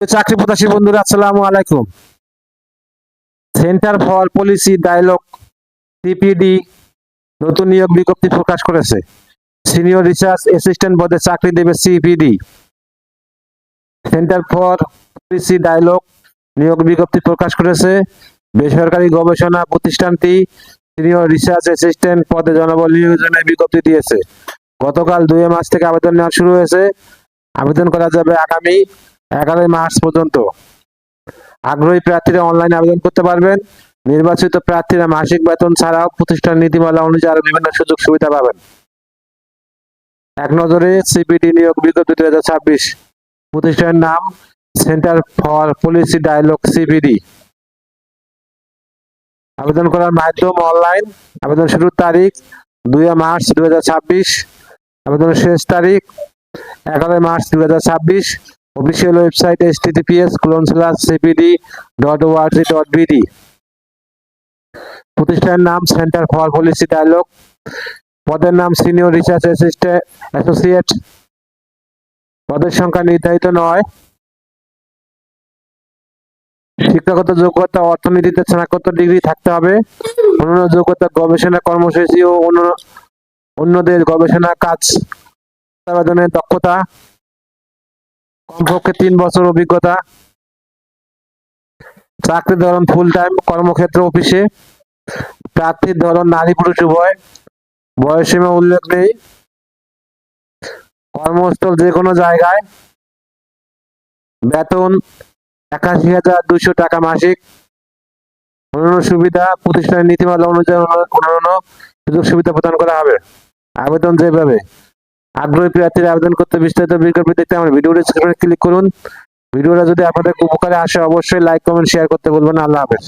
চাকরি প্রত্যাশী বন্ধুরা, আসসালামু আলাইকুম। সেন্টার ফর পলিসি ডায়ালগ সিপিডি নতুন নিয়োগ বিজ্ঞপ্তি প্রকাশ করেছে। সিনিয়র রিসার্চ অ্যাসিস্ট্যান্ট পদে চাকরি দেবে সিপিডি। সেন্টার ফর পলিসি ডায়ালগ নিয়োগ বিজ্ঞপ্তি প্রকাশ করেছে। বেসরকারি গবেষণা প্রতিষ্ঠানটি সিনিয়র রিসার্চ অ্যাসিস্ট্যান্ট পদে জনবল নিয়োগের বিজ্ঞপ্তি দিয়েছে। গতকাল 2 মার্চ থেকে আবেদন নেওয়া শুরু হয়েছে। আবেদন করা যাবে আগামী 11 মার্চ পর্যন্ত। আগ্রহী প্রার্থীরা অনলাইনে আবেদন করতে পারবেন। নির্বাচিত প্রার্থীরা মাসিক বেতন ছাড়াও প্রতিষ্ঠান নীতিমালা অনুযায়ী আরো বিভিন্ন সুযোগ সুবিধা পাবেন। এক নজরে সিপিডি নিয়োগ বিজ্ঞপ্তি 2026। প্রতিষ্ঠানের নাম সেন্টার ফর পলিসি ডায়ালগ সিপিডি। আবেদন করার মাধ্যম অনলাইন। আবেদন শুরুর তারিখ 2 মার্চ 2026। আবেদনের শেষ তারিখ 11 মার্চ 2026। Official website https://cpd.org.bd। প্রতিষ্ঠানের নাম সেন্টার ফর পলিসি ডায়ালগ। পদের নাম সিনিয়র রিসার্চ অ্যাসোসিয়েট। পদের সংখ্যা নির্ধারিত নয়। শিক্ষাগত যোগ্যতা অর্থনীতিতে স্নাতকোত্তর ডিগ্রি থাকতে হবে। অন্যান্য যোগ্যতা গবেষণা কর্মসূচি ও অন্যদের গবেষণা কাজ আবেদনের দক্ষতা, কমপক্ষে 3 বছর অভিজ্ঞতা। চাকরির ধরন ফুল টাইম, কর্মক্ষেত্র অফিসে। প্রার্থীর ধরন নারী পুরুষ উভয়। বয়সসীমা উল্লেখ নেই। কর্মস্থল যে কোনো জায়গায়। বেতন 81,200 টাকা মাসিক। অন্যান্য সুবিধা প্রতিষ্ঠানের নীতিমালা অনুযায়ী অন্যান্য সুযোগ সুবিধা প্রদান করা হবে। আবেদন যেভাবে। আগ্রহী প্রার্থীরা আবেদন করতে বিস্তারিত বিজ্ঞপ্তি দেখতে আমার ভিডিও ডেসক্রিপশনে ক্লিক করুন। ভিডিওটা যদি আপনাদের উপকারে আসে অবশ্যই লাইক কমেন্ট শেয়ার করতে ভুলবেন না। আল্লাহ হাফেজ।